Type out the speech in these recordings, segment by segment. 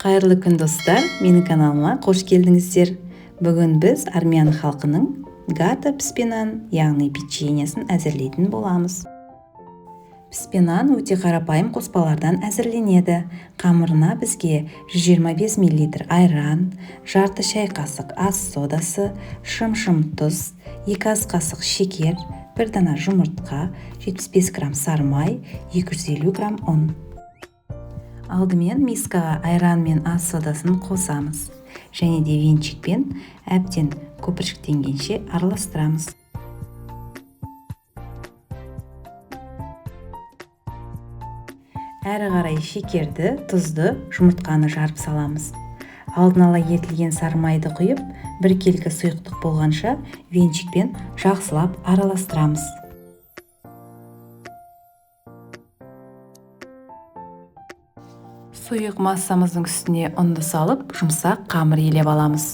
Қайырлы күн достар, менің каналыма қош келдіңіздер. Бүгін біз армян халқының гата піспенан, яғни печеньесін әзірлейтін боламыз. Піспенан өте қарапайым қоспалардан әзірленеді. Қамырына бізге 125 мл айран, жарты шай қасық ас содасы, шым тұз, 2 ас қасық шекер, 1 дана жұмыртқа, 75 грамм сармай, 250 грамм ұн. Алдымен мискаға айран мен ас содасын қосамыз. Және де венчикпен әбден көпіршіктенгенше араластырамыз. Әрі қарай шекерді, тұзды, жұмыртқаны жарып саламыз. Алдын ала етілген сармайды құйып, бір келкі сұйықтық болғанша венчикпен жақсылап араластырамыз. Сұйық массамыздың үстіне ұнды салып, жұмсақ қамыр елеп аламыз.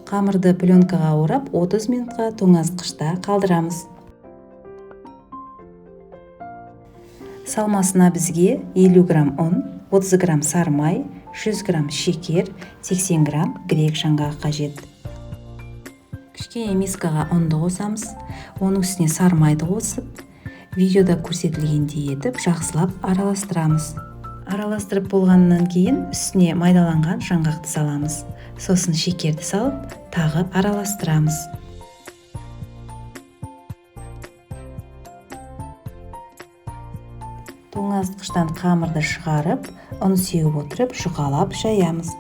Қамырды пленкаға орап 30 минутқа тоңазытқышта қалдырамыз. Салмасына бізге 50 грамм ұн, 30 грамм сармай, 100 грамм шекер, 80 грамм грек жаңғағы қажет. Кішкене мискаға ұнды қосамыз, оның үстіне сармайды қосып, видеода көрсетілгендей етіп жақсылап араластырамыз. Араластырып болғаннан кейін үстіне майдаланған жаңғақты саламыз. Сосын шекерді салып, тағы араластырамыз. Тоңазытқыштан қамырды шығарып, ұн сеуіп отырып, жұқалап жаямыз.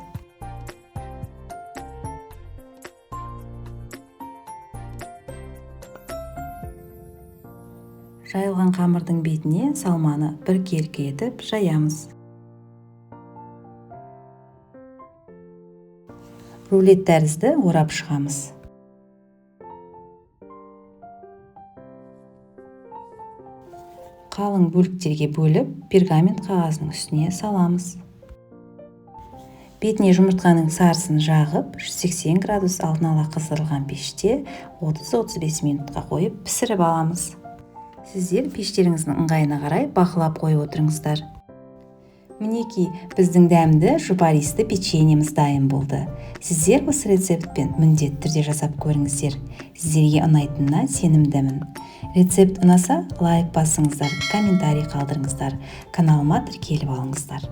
Жайылған қамырдың бетіне салманы бір келкі етіп жаямыз. Рулет тәрізді орап шығамыз. Қалың бөліктерге бөліп, пергамент қағазының үстіне саламыз. Бетіне жұмыртқаның сарысын жағып, 180 градус алдын ала қыздырылған пеште 30-35 минутқа қойып пісіріп аламыз. Сіздер пештеріңіздің ыңғайына қарай бақылап қойып отырыңыздар. Мінекей, біздің дәмді жұпаристы печеньеміз дайын болды. Сіздер осы рецептпен міндетті түрде жасап көріңіздер. Сіздерге ұнайтынына сенімдімін. Рецепт ұнаса, лайк басыңыздар, комментарий қалдырыңыздар. Каналыма тіркеліп алыңыздар.